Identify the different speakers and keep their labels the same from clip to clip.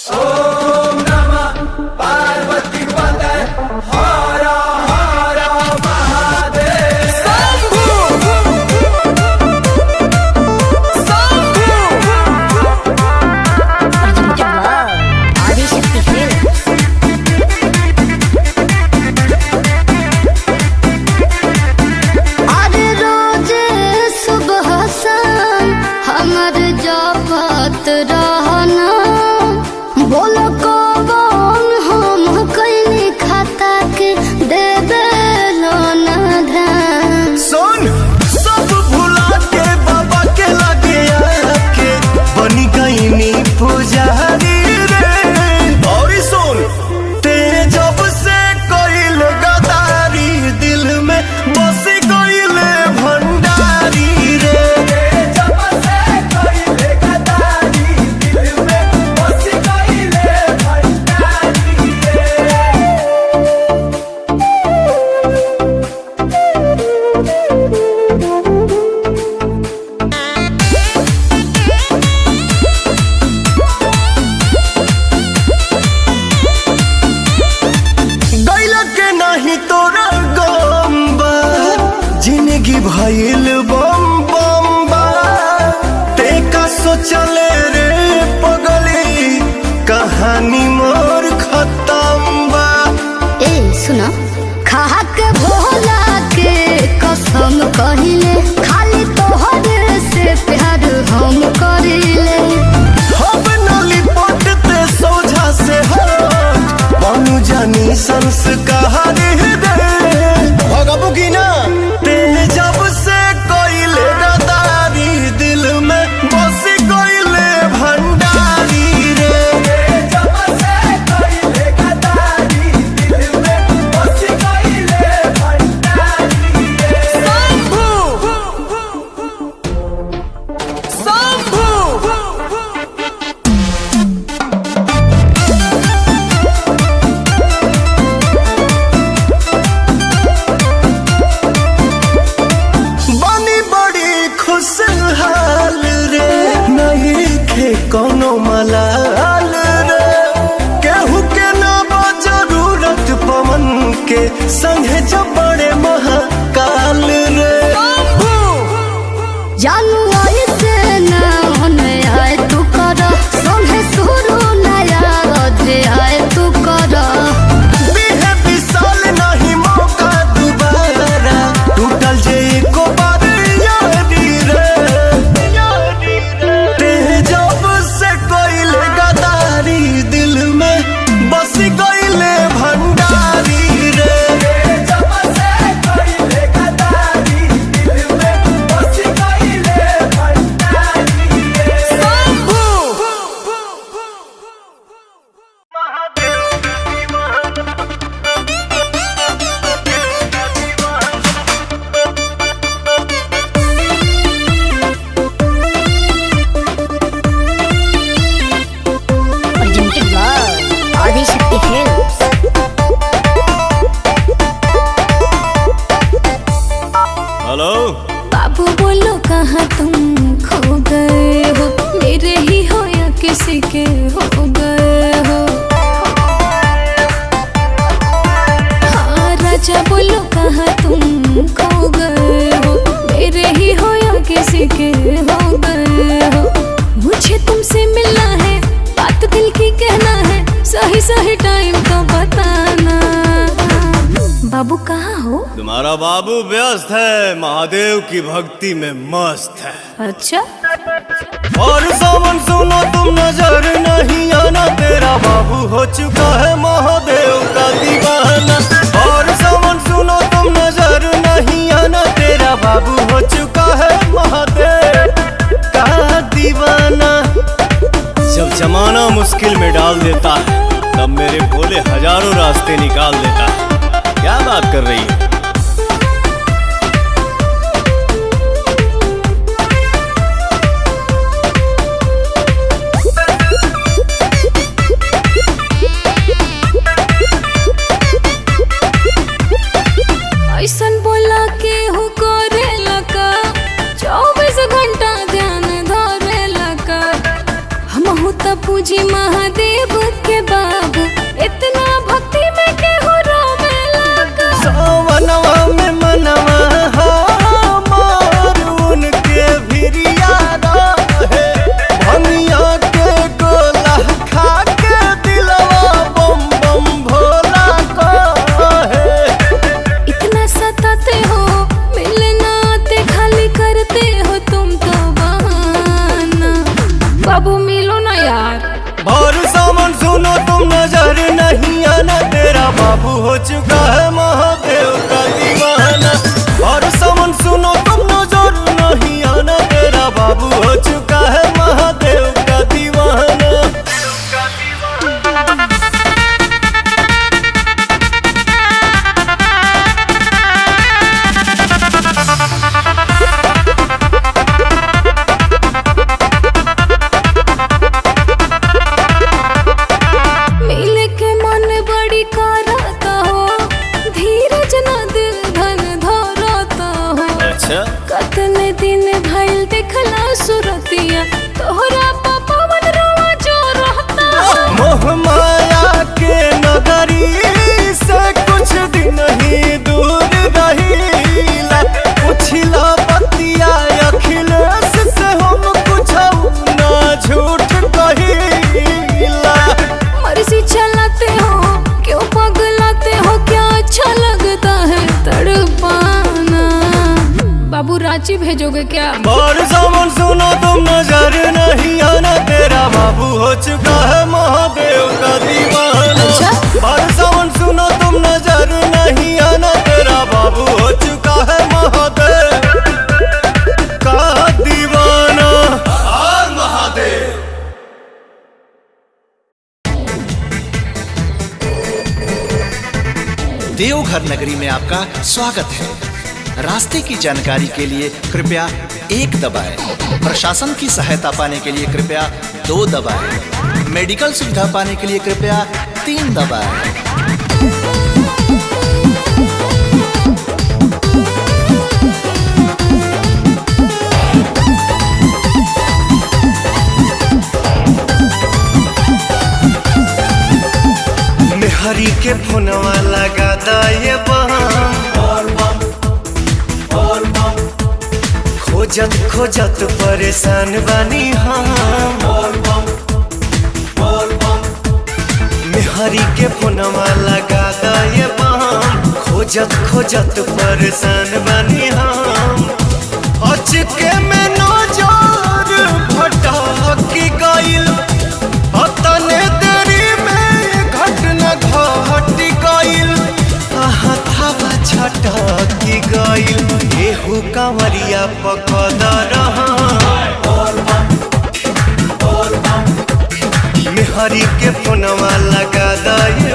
Speaker 1: ओम नमः पार्वती पतये हर हर महादेव।
Speaker 2: अरे रोज सुबह शाम हमर जपत रहना, बोलो कौन हम कइनी खाता के देबे ना ध्यान।
Speaker 3: सुन सब भुला के बाबा के लगे आके बनी गईनी पुजारी रे। और सुन ते जब से कोइल गदारी दिल में बसी कोइल भंडारी रे।
Speaker 1: जब से कइले गदारी दिल में बसी कइले भंडारी रे।
Speaker 3: गैला के नहीं तोरा गम्बा जिंदगी भइल बम बम बा। ते का सोचले रे पगली कहानी मोर खत्म बा।
Speaker 2: ए सुनो, खा के भोला के कसम कहिले, खाली तोहरे से प्यार हम करिले।
Speaker 3: हम नली पटते सोझा से हट बनू जानी संस्कार दे। भगबू की ना ते जब से कोइले गदारी दिल में बसी कोइले भंडारी रे।
Speaker 1: जब से कइले गदारी दिल में बसी कइले भंडारी रे।
Speaker 3: बनी बड़ी खुशहाल रे, नहीं खे कोनो मलाल रे। केहू के ना जरूरत पवन के संगे जब बड़े महाकाल रे।
Speaker 2: जानू ऐसे ना होने आए तू कर, संगे शुरू नया अध्याय तू कर।
Speaker 3: बीहे विशाल नहीं मौका दोबारा, टूटल जे एको बार यारी रे। ते जब से कोइले गदारी दिल में बसी कोइले भंडारी रे।
Speaker 1: जब से कइले गदारी दिल में बसी कइले भंडारी रे।
Speaker 2: आदिशक्ति फिल्म्स।
Speaker 3: हेलो
Speaker 4: बाबू बोलो कहाँ तुम खो गए हो, मेरे ही हो या किसी के हो गए हो। हाँ राजा बोलो कहाँ तुम खो गए हो, मेरे ही हो या किसी के हो गए हो। मुझे तुमसे मिलना है, बात दिल की कहना है, सही सही टाइम तो बताना। बाबू कहाँ हो?
Speaker 3: तुम्हारा बाबू व्यस्त है, महादेव की भक्ति में मस्त है।
Speaker 4: अच्छा
Speaker 3: और सावन सुनो तुम नजर नहीं आना, तेरा बाबू हो चुका है महादेव का दीवाना। और सावन सुनो तुम नजर नहीं आना, तेरा बाबू हो चुका है महादेव का दीवाना। जब जमाना मुश्किल में डाल देता है, तब मेरे भोले हजारों रास्ते निकाल देता है। क्या बात कर रही है?
Speaker 4: ऐसन बोला के हो करे लगा, 24 घंटा ध्यान धरे लगा। हम हो त पूजी महादेव के बाबू, इतना भक्ति में केहू रोवे लागा।
Speaker 3: सावनवा में मनवा हमार उनके भिरिया रहे, भंगिया के गोला खा के दिलवा बम बम भोला कहे।
Speaker 4: इतना सताते हो, मिलना आते खाली करते हो तुम तो बहाना। बाबू मिलो ना यार।
Speaker 3: और सामान सुनो तुम नजर नहीं आना, तेरा बाबू हो चुका है महादेव का दीवाना। और सामान सुनो तुम नजर नहीं आना, तेरा बाबू हो चुका है महादेव का दीवाना।
Speaker 4: मिल के मन बड़ी करता हो, धीरज न दिल धन धरता हो।
Speaker 3: अच्छा
Speaker 4: कतने दिन भइल देखला सुरतिया, तोहरा पवन रोवा जो रहता हो।
Speaker 3: मोह माया के नगरी से कुछ दिन ही दूर रहीला, पुछला बतिया अखिलेश से हम कुछ ना झूठ कहीला।
Speaker 4: मर्जी चलाते हो, क्यों पगलाते हो, क्या अच्छा लगता है तड़पाना। बाबू रांची भेजोगे क्या?
Speaker 3: और सामान सुनो तुम नजर नहीं आना, तेरा बाबू हो चुका है महादेव का दीवाना।
Speaker 4: अच्छा?
Speaker 3: और सामान सुनो तुम नजर नहीं आना, तेरा बाबू हो चुका है महादेव का दीवाना। और महादेव
Speaker 5: देवघर नगरी में आपका स्वागत है। रास्ते की जानकारी के लिए कृपया 1 दबाएं। प्रशासन की सहायता पाने के लिए कृपया 2 दबाएं। मेडिकल सुविधा पाने के लिए कृपया 3 दबाएं।
Speaker 3: हरी के फोनवा लगा दाए खोजत खोजत परेशान बानी हम। मेहरी के फोनवा लगा दाए खोजत खोजत परेशान बानी हम। अचके में नजर भटक गइल, तने देरी में घटना घट गइल, हथवा छटक गइल। एहू कंवरिया पकड़ रहा मेहरी के फोनवा लगा दाए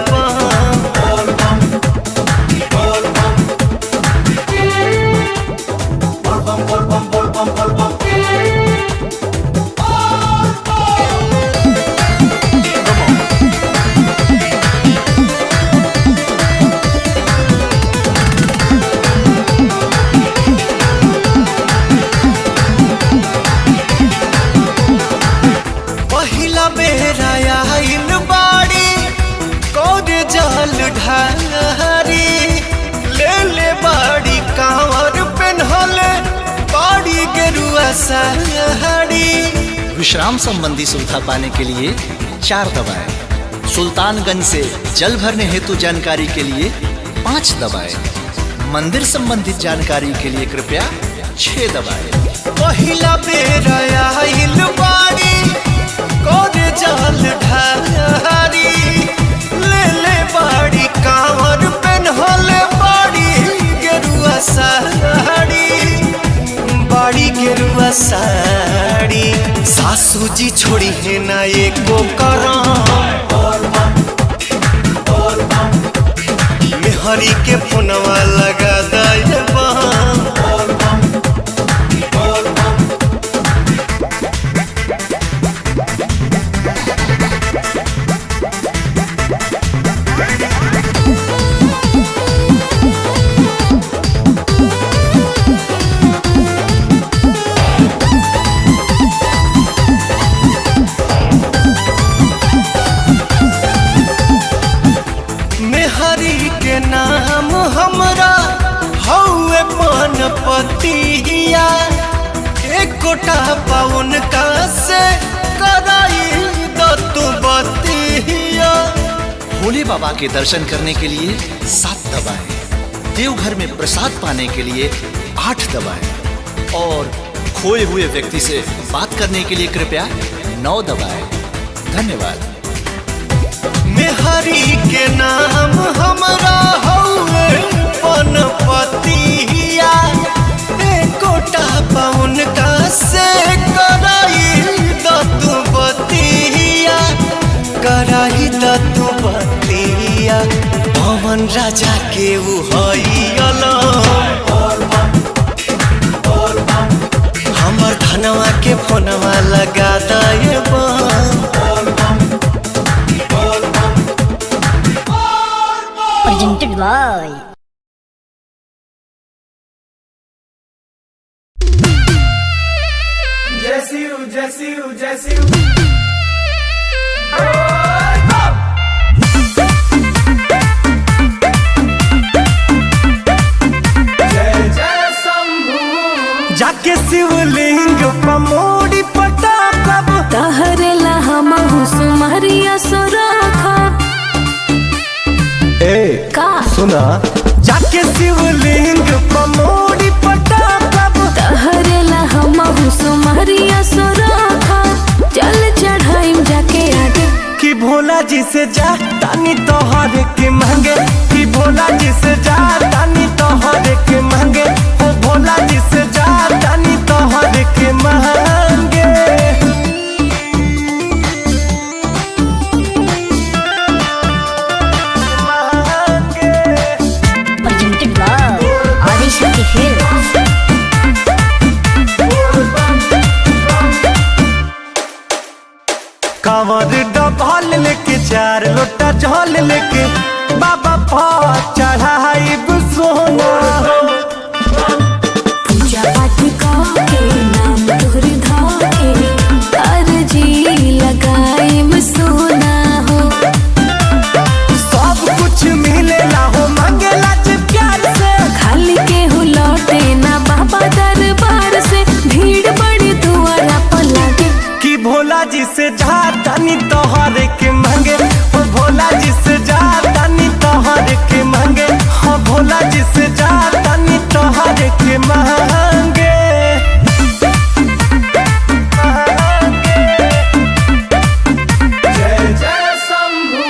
Speaker 3: पहिला बेरा आइल बाड़ी कौन जल ढारी, ले ले बाड़ी कांवर पेन्हले बाड़ी गेरुआ साड़ी।
Speaker 5: विश्राम संबंधी सुविधा पाने के लिए 4 दबाएं। सुल्तानगंज से जल भरने हेतु जानकारी के लिए 5 दबाएं। मंदिर संबंधित जानकारी के लिए कृपया 6 दबाएं।
Speaker 3: पहिला बेरा आइल बाड़ी कौन जल ढारी, ले ले बाड़ी कांवर पेन्हले बाड़ी गेरुआ साड़ी। बाड़ी गेरुआ साड़ी सासू जी छोड़ी है ना एको करम। मेहरी के फोनवा लगा दाए
Speaker 5: बाबा के दर्शन करने के लिए 7 दबाएं, देवघर में प्रसाद पाने के लिए 8 दबाएं और खोए हुए व्यक्ति से बात करने के लिए कृपया 9 दबाएं। धन्यवाद।
Speaker 3: मेहरी के नाम हमरा हौवे पनपतिया, कोटा पाउन का से कराई दतु बतिया, कराई दतु बतिया। पवन राजा के उ हईला हमर धनवा के फोनवा लगा दे
Speaker 2: presented by
Speaker 1: जैसी
Speaker 3: जाके शिवलिंग पमोड़ी पटा कब
Speaker 4: तहरेला हम हुसुमरिया सोराखा
Speaker 3: ए
Speaker 4: का
Speaker 3: सुना, जाके शिवलिंग पमोड़ी पटा कब
Speaker 4: तहरेला हम हुसुमरिया सोराखा। चल चढ़ाइम जाके आगे
Speaker 3: कि भोला जी से जा तानी तोहर के मांगे, कि भोला जी से जा तानी तोहर के मांगे, ओ भोला जी से जा तानी तोहर के मांगे।
Speaker 2: presented by Adishakti Films.
Speaker 3: कांवर डबल लेके 4 लोटा जल लेके बाबा पर चढ़ाई सोना।
Speaker 4: पूजा पाठ के नाम तोहर धाके अर्जी लगाइम सोना हो।
Speaker 3: सब कुछ मिलेला हो मांगेला जे प्यार से,
Speaker 4: खाली के हो लौटे ना बाबा दरबार से। भीड़ बड़ी दुआरा पर लागे
Speaker 3: कि भोला जी से जा तानी तोहर के मांगे, ओ भोला जी से जा तानी तोहर के मांगे, ओ भोला जी से जा तानी तोहर के मांगे।
Speaker 1: जय शंभू।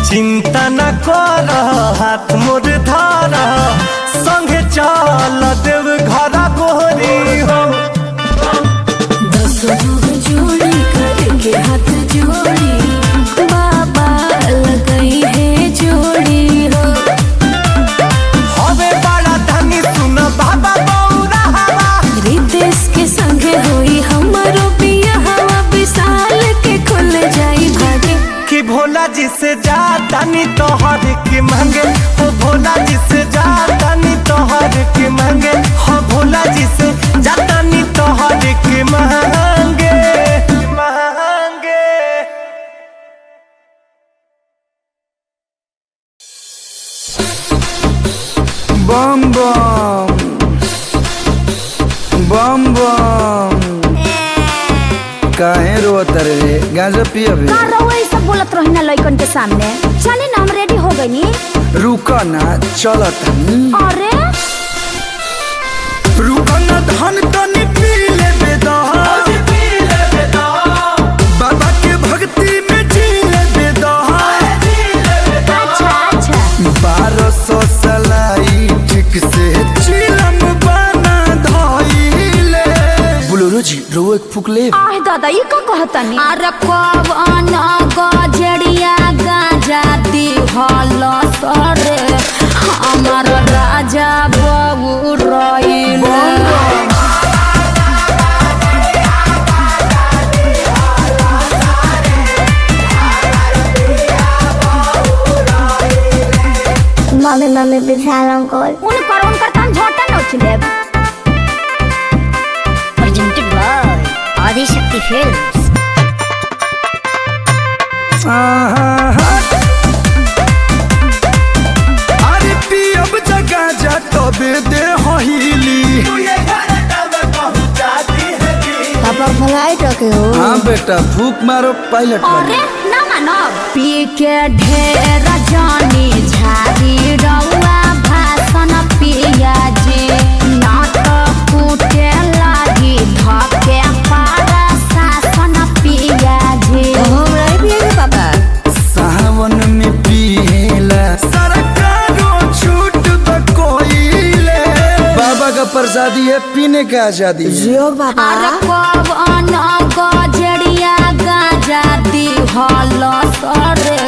Speaker 3: चिंता न कर हाथ मोर धार, संगे चल देव घर गोरी हो।
Speaker 4: 10 लोग जोड़ी करके हाथ जोड़ी बाबा लगाई है जोड़ी हो।
Speaker 3: हवे बड़ा धनी सुन बाबा बौरा हवा,
Speaker 4: रितेश के संगे होई हमारो बिया हवा। विशाल के खुल जाई भागे
Speaker 3: कि भोला जी से जा तानी तोहर के मांगे, ओ भोला जी से जा तानी तोहर के मांगे, हो भोला जी से जा तानी तोहर के मांगे मांगे।
Speaker 6: बम बम बम बम काहे रोत रे? गांजा पियबे?
Speaker 2: का रउआ ई सब बोलत रही ना लइकन के सामने? चली ना, हम रेडी हो गइनी।
Speaker 6: रुक ना, चलत हनी।
Speaker 2: अरे
Speaker 6: रुक ना धन तनी पी लेबे द, बाबा के भक्ति में जी लेबे द।
Speaker 2: अच्छा
Speaker 6: 1200 सलाई ठीक से चिलम बना धइले। बोलो जी रो एक फूक ले।
Speaker 2: आह दादा ई का कहतनी? अरे कवन गजड़िया गांजा दी हल सरे हमार राजा बबू रइल।
Speaker 7: मम्मी विशाल अंकल
Speaker 2: उनकर काम झोटा न उछले।
Speaker 7: presented by Adishakti Films.
Speaker 6: अरे पियब जगह जा तबे दे हहीली।
Speaker 1: तू ये घंटा में पहुंचा
Speaker 7: तोरा फ्लाइट रखे हो।
Speaker 6: हाँ बेटा फूक मारो पायलट
Speaker 2: अरे ना मानो पी के ढेर जानी झाड़ी रउआ भाषण पिया जी ना तो कूटे लागी धके पारा शासन पिया जी।
Speaker 7: हमरा ही पिए पापा।
Speaker 6: सावन में पिएला सरकारों छूट बकोइले। बाबा का प्रसादी है पीने का आजादी है।
Speaker 7: जियो पापा।
Speaker 2: अरे कवन गजरिया गाजा दी हल सरे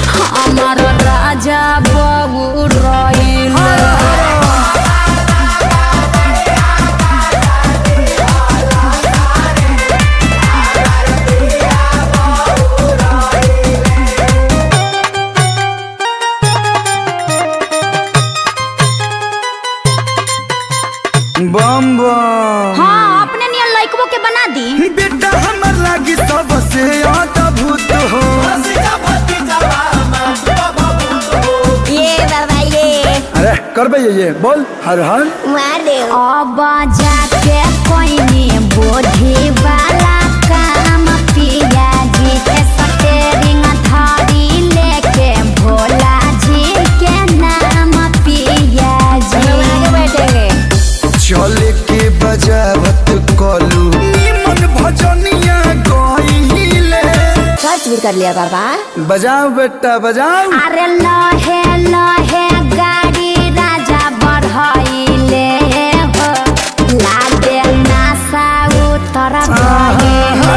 Speaker 2: हमार राजा बबू रइले।
Speaker 6: बम बम।
Speaker 2: हाँ अपने नियन लइकबो के बना दी।
Speaker 6: बेटा हमर लागी सबसे अद्भुत हो।
Speaker 7: ये बाबा ये
Speaker 6: अरे करबे ये बोल हर हर
Speaker 7: मार दे।
Speaker 2: अब जाके कोई बोझी वाला काम पिया जी के स्टेरिंग धारी लेके भोला जी के नाम पिया जी।
Speaker 7: आगे बैठेंगे।
Speaker 6: चले के बजावत कलू निमन भजनिया गइले।
Speaker 7: सर्च भी कर लिया पापा।
Speaker 6: बजाओ बेटा बजाओ।
Speaker 2: अरे लहे लहे गाड़ी राजा बढ़ाइले हो लागे नासा उतर गए हो।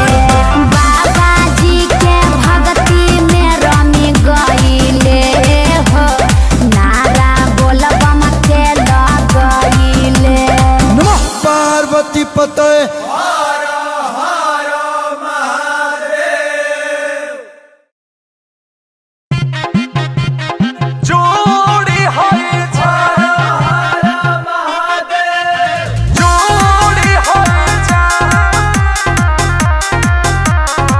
Speaker 2: बाबा जी के भक्ति में रमी गइले हो नारा बोलबम के लगइले।
Speaker 6: नमः पार्वती पते।
Speaker 3: जोड़ी है जारा महादेव, जोड़ी है जारा।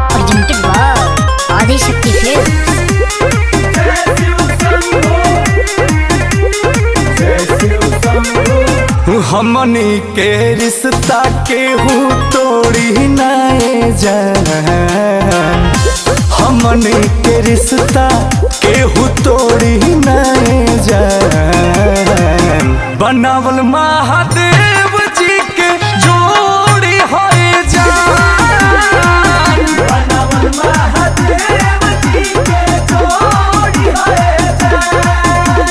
Speaker 7: Presented by Adishakti Films.
Speaker 3: हमनी के रिश्ता केहू तोड़ी नाए जान। हमनी के रिश्ता केहू तोड़ी नाए जान। बनावल महादेव जी के जोड़ी है जान। बनावल महादेव जी के जोड़ी है जान।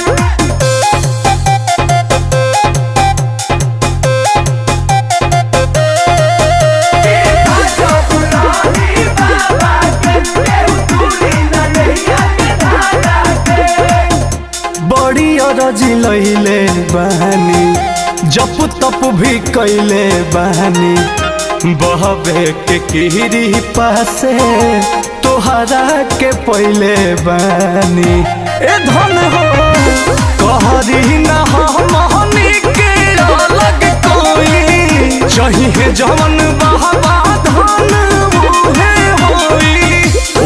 Speaker 3: बड़ी अरजी लैले बहानी जप तप भी कैले बहानी बहबे के किरी पासे तोहरा के पहले बहानी। ए धन हो कहरी ना हमनी के अलग कोई चाहिए जवन बहबा धन मुहे होई।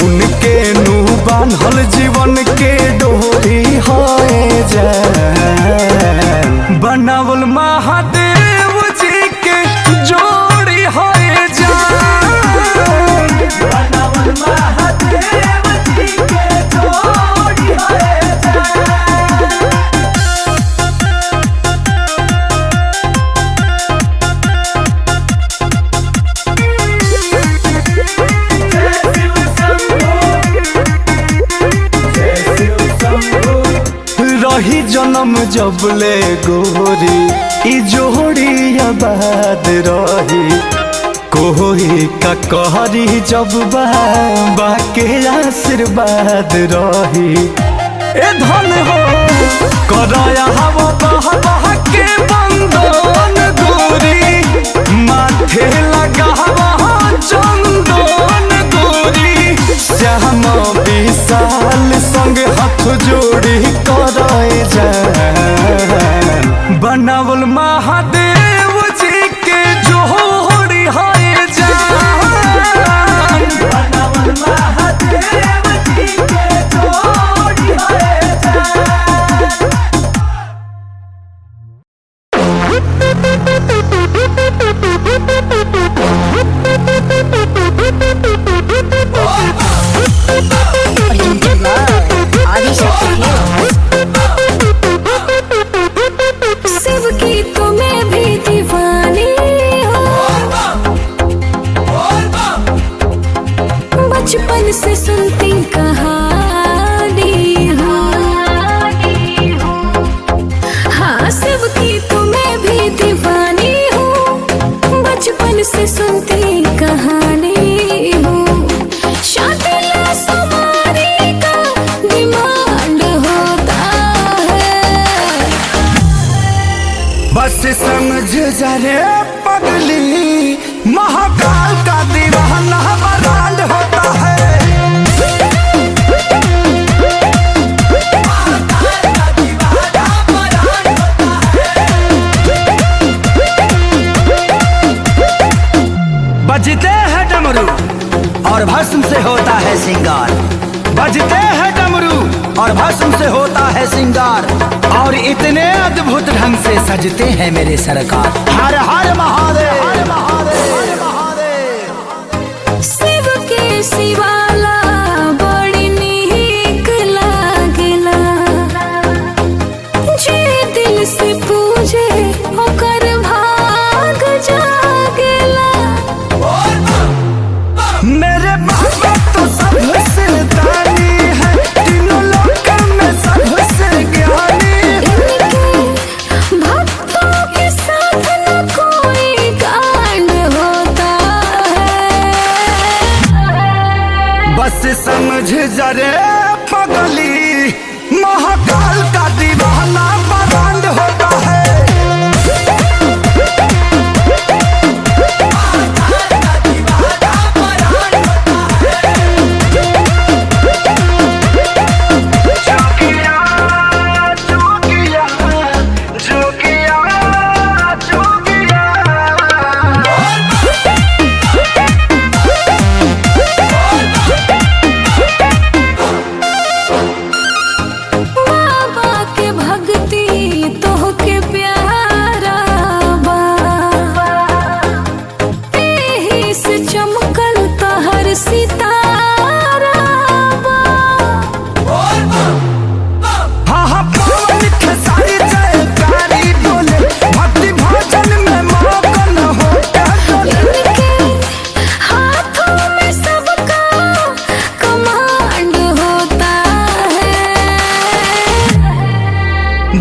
Speaker 3: उनके नु बांधल जीवन के डोरी होए जान। बनावल महादेव जी के जोड़ी होए जान। बनावल महादेव जी के जोड़ी होए जान। रही जन्म जबले गोरी ई जोड़ी आबाद रही। कोई का कहरी जब बाबा के आशीर्वाद रही। ए धन हो कराया हवा बह बह के बंदन गोरी माथे लगा चंदन गोरी। श्याम विशाल संग हाथ जोड़ी कराए जान। बनावल महादेव जी के जोड़ी है जान। बनावल महादेव जी के जोड़ी है जान।
Speaker 7: Presented by Adi Shakti Films.
Speaker 4: सबकी तो मैं भी दीवानी हूँ, बचपन से सुनती कहानी हूँ। हाँ, सबकी तो मैं भी दीवानी हूँ, बचपन से सुनती कहानी हूँ। शादिला सवारी का डिमांड होता है।
Speaker 6: बस समझ जा रे पगली, महाकाल का दीवाना बरांड होता है। बजते हैं डमरू और भस्म से होता है सिंगार, बजते हैं डमरू और भस्म से होता है सिंगार, और इतने अद्भुत ढंग से सजते हैं मेरे सरकार। हर हर महादेव, हर महादेव, हर महादेव।
Speaker 4: शिव के शिवाला बड़ी नीक लागेला, जे दिल से पूजे ओकर भाग जागेला।
Speaker 6: मेरे बाबा तो सबसे दानी है, तीनों लोक में सबसे ज्ञानी।
Speaker 4: इनके भक्तों के साथ न कोई कांड होता है।
Speaker 6: बस समझ जा रे पगली, महाकाल का दीवाना बरांड होता है।
Speaker 4: बाबा के भक्ति तोहके प्यारा बा, एही से चमकल तहर सितारा बा।
Speaker 6: हाँ हाँ पवन खेसारी जयकारी बोले, भक्ति भजन में मगन होता डोले।
Speaker 4: इनके हाथों में सबका कमांड होता है।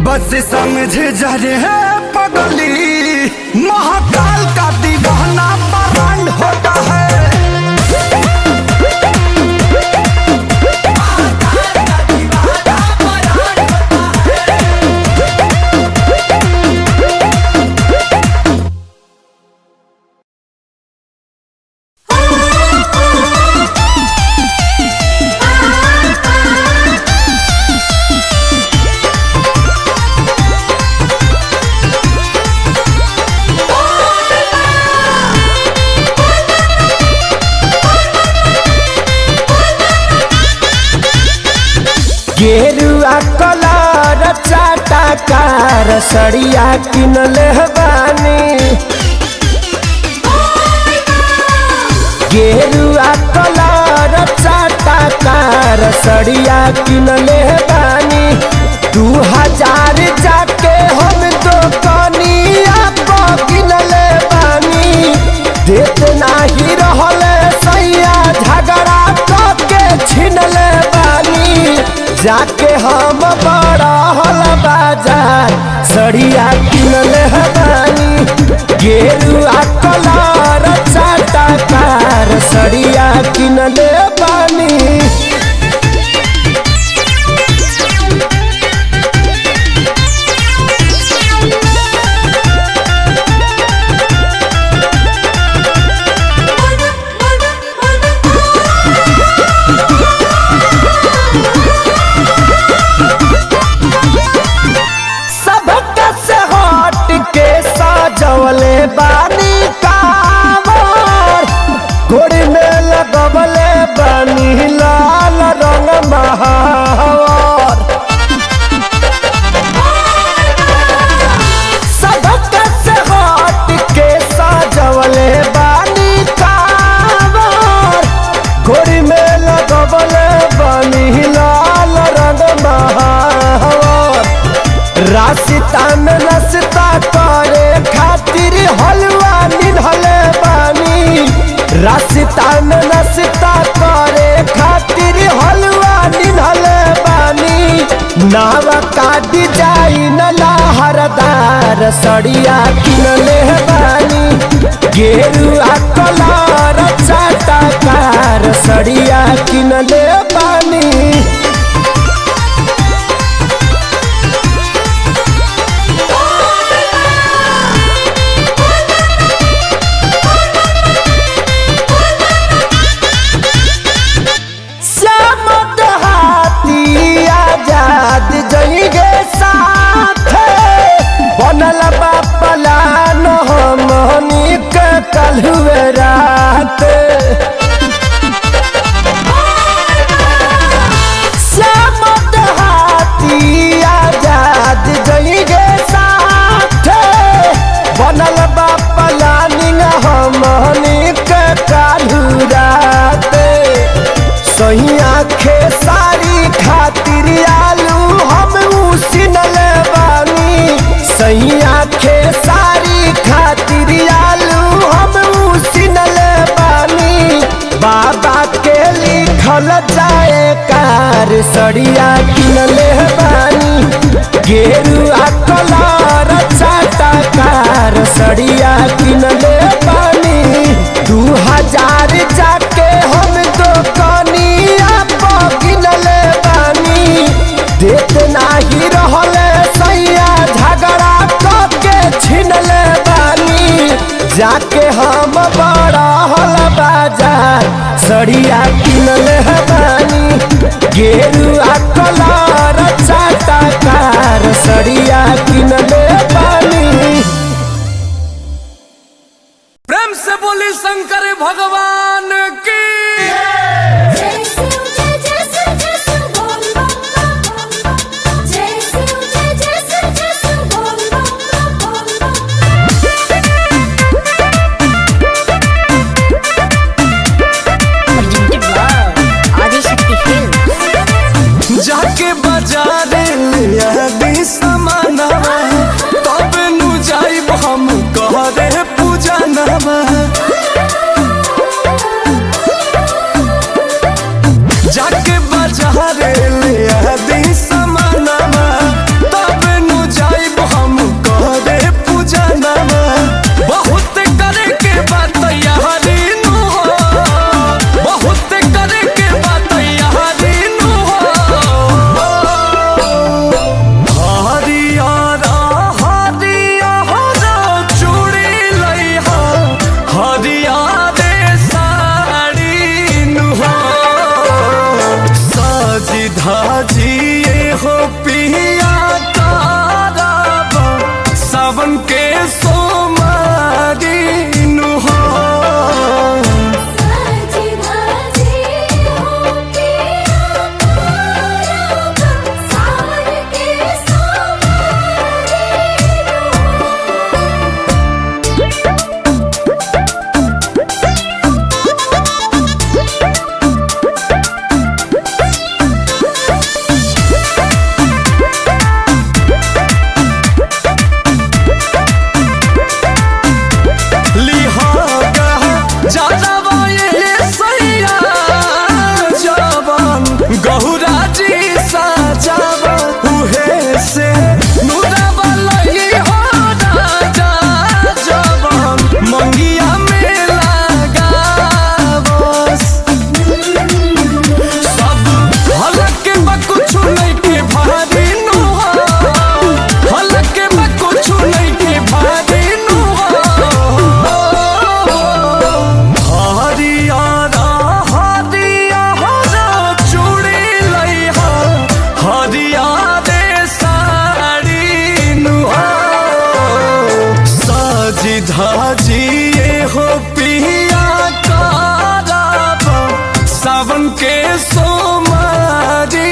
Speaker 6: बस समझ जा रे पगली, महाकाल का दीवाना बरांड होता है।
Speaker 8: गेरुआ कलर चाटा कार सड़िया किनले बानी, गेरुआ कलर चाटा कार सड़िया किनले बानी। 2000 जाके हम दुकानिया पर किनले बानी, देत नाही रहले सैया झगड़ा के छिनले बानी। जाके हम बड़ा हल बाजार सड़िया किनले बानी, गेरुआ कलर चाटा कार सड़िया किनले बानी। सबका से हट के सजवले बानी कांवर, गोड़ में लगवले नावा का डिजाइन लहरदार सड़िया किनले बानी गेरुआ कलर चाटकार सड़िया किनले बानी जइगे साथ बनल बापला हमनी के कलहुए रात श्यामत हाथी आजाद जइगे साथ बनल बापला हमनी के कलहु रात सही आखे सारी खातिर आलू हम उसिनल बानी सही आखे सारी खातिर आलू हम उसिनल बानी बाबा के लिखल जाए कार सड़िया किनले बानी गेरुआ कलर चाटकार सड़िया किनले बानी 2000 जाके हम दुकानिया किनले बानी देत नाही रहले सैया झगड़ा करके छिनले बानी जाके हम बड़ा हल बाजार सड़िया किनले बानी गेरुआ कलर चाटकार सड़िया किनले बानी।
Speaker 1: प्रेम से बोली शंकर भगवान की
Speaker 3: जाके बाजारे लिया दी समानवा तब नु जाइब हम कहरे पूजा नवा जाके बाजारे लिया दी समानवा तब नु जाइब हम कहरे पूजा नवा बहुत करे के बात यारी नु हो बहुत करे के बात यारी नु हो धाजिए हो पिया तारा सावन के सोमारी नु हो धाजिए हो पिया तारा सावन के सोमारी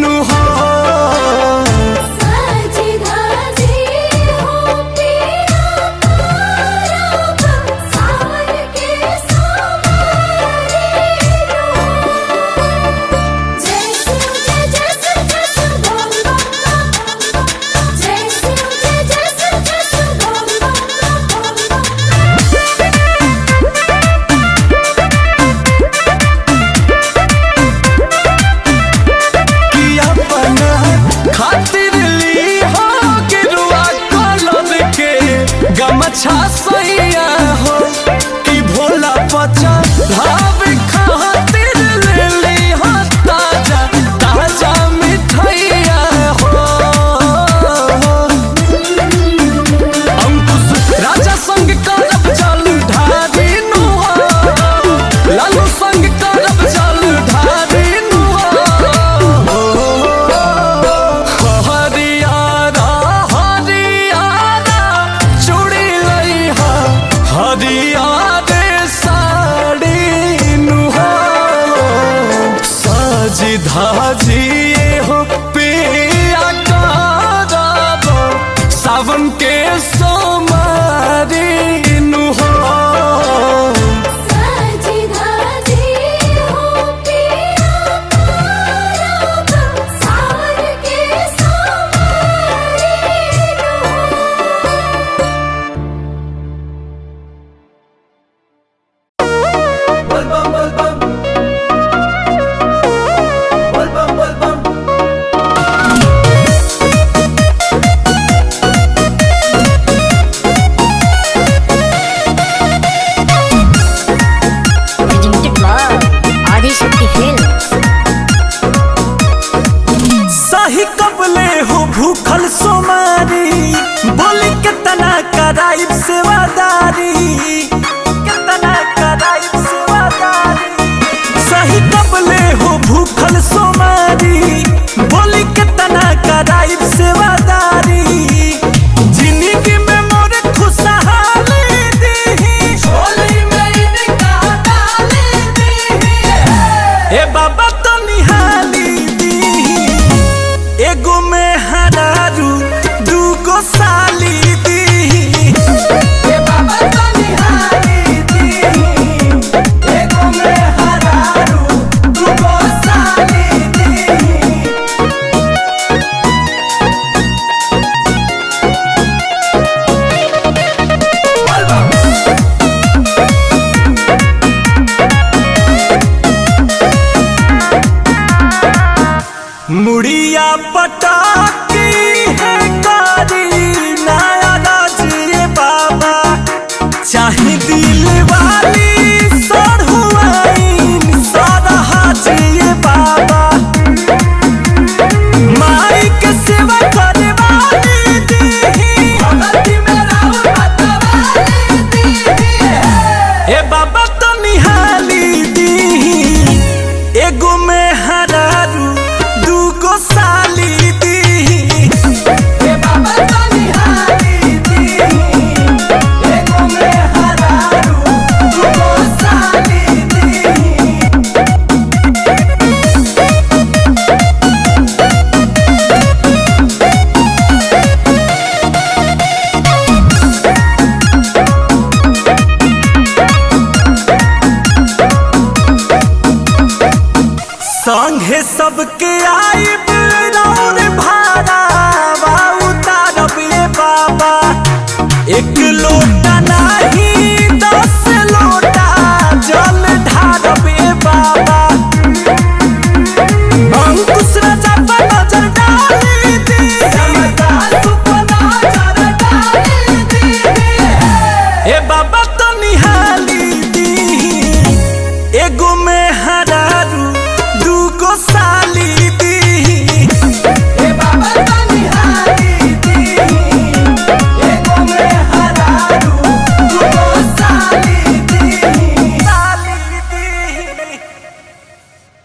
Speaker 3: नु हो
Speaker 1: गमछा सैया हो कि भोला पचा भाव खातिर ले ली हो ताजा ताजा मिठाइया हो। अंकुश राजा संग करब जल ढारी नु हो, लालू संग करब जल ढारी नु हो। हरियारा हरियारा चूड़ी लई हो, हरियारे साड़ी नु हो। साजी धाजिए हो पिया करब सावन के सोमारी नु हो।
Speaker 7: Presented by Adishakti Films.
Speaker 1: सही कबले हो भूखल सोमारी, बोली कितना कराइब सेवादारी, कितना कराइब सेवादारी। सही कबले हो भूखल सोमारी, बोली कितना कराइब सेवादारी। जिंदगी में मोरे खुशहाली दी, झोली में इनका डाली दी। ए बाबा तो निहाली दी, एगो में हरारू दूगो साली दी। ए बाबा तो निहाली दी, एगो में हरारू दूगो साली दी। मुड़िया पटाकी है कारी नया राजिए बाबा, चाहे दिल वाली सड़हुआइन सारा हाजिए बाबा। माई के सेवा करे वाली दी, भगती में राहुल मतवाली दी। ए बाबा तो निहाली दी, एगो में हरारू दूगो साली दी। ए बाबा तो निहाली दी, एगो में हरारू दूगो साली दी। संघे सबके